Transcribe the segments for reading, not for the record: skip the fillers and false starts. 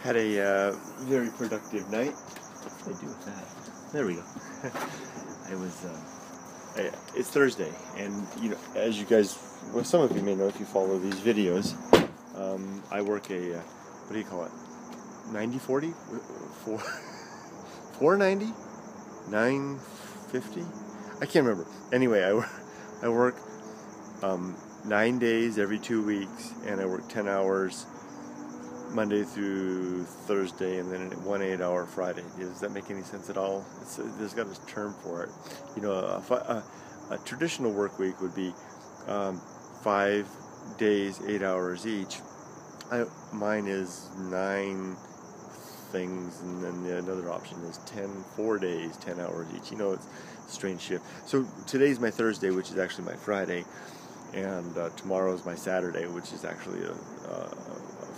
Had a very productive night. What did I do with that? There we go. It's Thursday, and as you guys, well, some of you may know if you follow these videos, I work a, what do you call it? 90-40? 490? 950? I can't remember. Anyway, I work 9 days every 2 weeks, and I work 10 hours Monday through Thursday, and then one 8-hour Friday. Does that make any sense at all? There's got a term for it. A traditional work week would be 5 days, 8 hours each. Mine is 9 things, and then another option is 4 days, 10 hours each. It's a strange shift. So today's my Thursday, which is actually my Friday, and tomorrow's my Saturday, which is actually a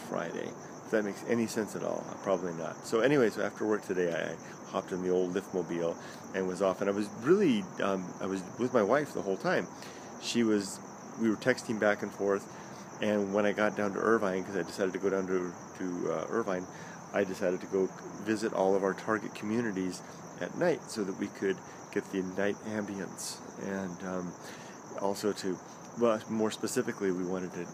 Friday. If that makes any sense at all, probably not. So anyway, so after work today, I hopped in the old liftmobile and was off. And I was really, I was with my wife the whole time. We were texting back and forth. And when I got down to Irvine, because I decided to go down to Irvine, I decided to go visit all of our target communities at night so that we could get the night ambience, and also well, more specifically, we wanted to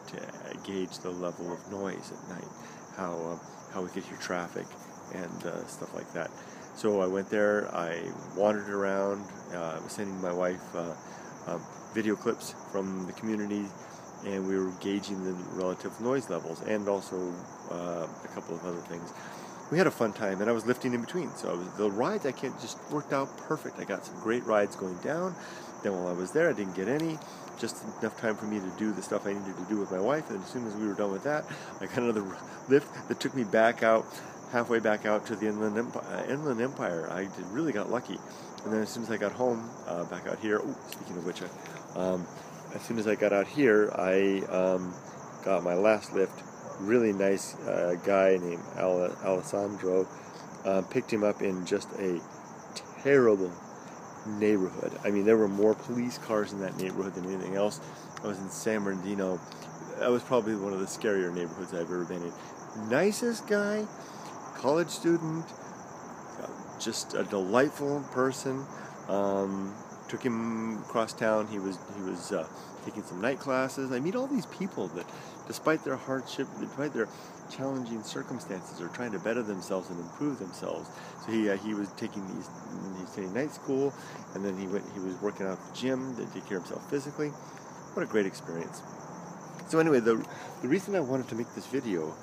gauge the level of noise at night, how we could hear traffic and stuff like that. So I went there, I wandered around, I was sending my wife video clips from the community, and we were gauging the relative noise levels, and also a couple of other things. We had a fun time, and I was lifting in between. So the rides just worked out perfect. I got some great rides going down. Then while I was there, I didn't get any. Just enough time for me to do the stuff I needed to do with my wife. And as soon as we were done with that, I got another lift that took me halfway back out to the Inland Empire. I really got lucky. And then as soon as I got home, back out here. Oh, speaking of which, as soon as I got out here, I got my last lift. Really nice guy named Alessandro. Picked him up in just a terrible neighborhood. I mean, there were more police cars in that neighborhood than anything else. I was in San Bernardino. That was probably one of the scarier neighborhoods I've ever been in. Nicest guy, college student, just a delightful person. Took him across town. He was taking some night classes. I meet all these people that, despite their hardship, despite their challenging circumstances, are trying to better themselves and improve themselves. So he was taking night school, and then he was working out at the gym to take care of himself physically. What a great experience. So anyway, the reason I wanted to make this video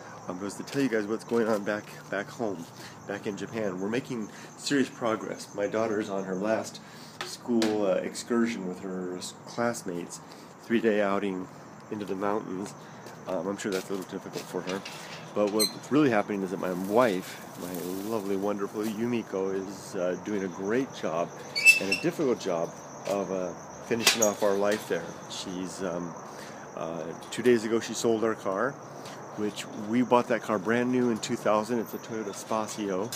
was to tell you guys what's going on back home, back in Japan. We're making serious progress. My daughter's on her last school excursion with her classmates, 3-day outing into the mountains. I'm sure that's a little difficult for her. But what's really happening is that my wife, my lovely, wonderful Yumiko, is doing a great job and a difficult job of finishing off our life there. She's 2 days ago she sold our car, which we bought that car brand new in 2000. It's a Toyota Spacio.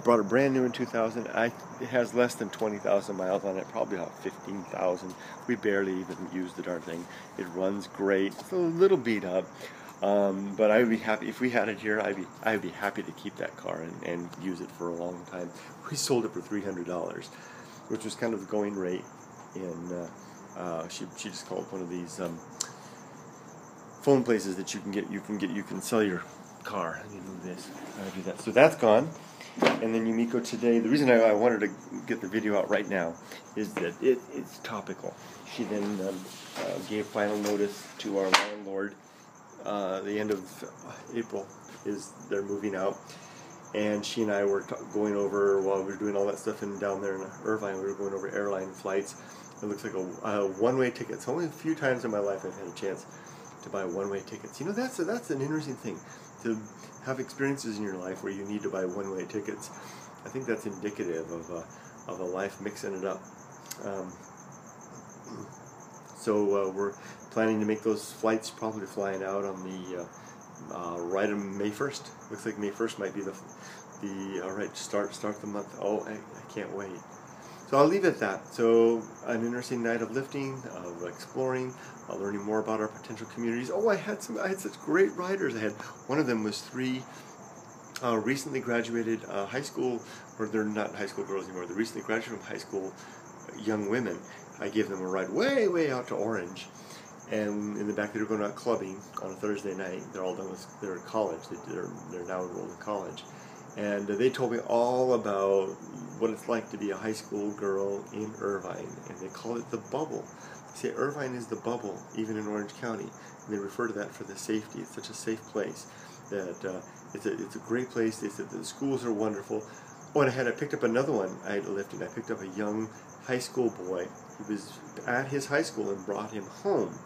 Brought it brand new in 2000. It has less than 20,000 miles on it, probably about 15,000. We barely even use the darn thing. It runs great. It's a little beat up, but I would be happy if we had it here. I'd be happy to keep that car and use it for a long time. We sold it for $300, which was kind of the going rate. In she just called one of these phone places that you can sell your car. Let me move this. I do that. So that's gone. And then Yumiko today, the reason I wanted to get the video out right now is that it's topical. She then gave final notice to our landlord. The end of April they're moving out. And she and I were going over, while we were doing all that stuff down there in Irvine, we were going over airline flights. It looks like a one-way ticket. It's only a few times in my life I've had a chance to buy one-way tickets. That's an interesting thing, to have experiences in your life where you need to buy one-way tickets. I think that's indicative of a life mixing it up. So we're planning to make those flights, probably flying out on the right on May 1st. Looks like May 1st might be the right start the month. Oh, I can't wait. So I'll leave it at that. So an interesting night of lifting, of exploring, learning more about our potential communities. Oh, I had such great writers. One of them was 3 recently graduated high school, or they're not high school girls anymore. They're recently graduated from high school young women. I gave them a ride way out to Orange, and in the back they were going out clubbing on a Thursday night. They're all done with their college. They're now enrolled in college. And they told me all about what it's like to be a high school girl in Irvine, and they call it the bubble. They say Irvine is the bubble, even in Orange County, and they refer to that for the safety. It's such a safe place that it's a great place. They said the schools are wonderful. Oh, and I picked up another one. I picked up a young high school boy. He was at his high school and brought him home.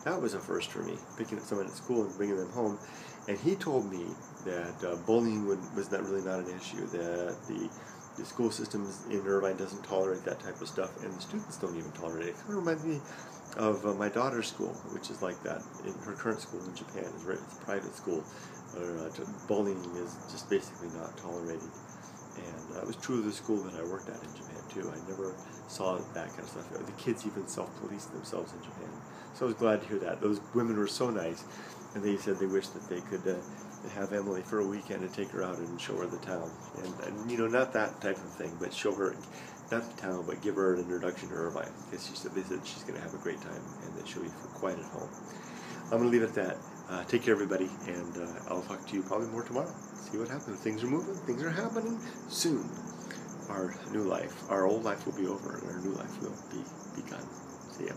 That was a first for me, picking up someone at school and bringing them home. And he told me that bullying was really not an issue, that the school systems in Irvine doesn't tolerate that type of stuff, and the students don't even tolerate it. It kind of reminds me of my daughter's school, which is like that. In her current school in Japan, it's a private school, where bullying is just basically not tolerated. And that was true of the school that I worked at in Japan too. I never saw that kind of stuff. The kids even self-policed themselves in Japan. So I was glad to hear that. Those women were so nice. And they said they wished that they could have Emily for a weekend and take her out and show her the town. And you know, not that type of thing, but show her, not the town, but give her an introduction to Irvine. Because they said she's going to have a great time and that she'll be quite at home. I'm going to leave it at that. Take care, everybody, and I'll talk to you probably more tomorrow. See what happens. Things are moving. Things are happening soon. Our new life, our old life will be over, and our new life will be begun. See ya.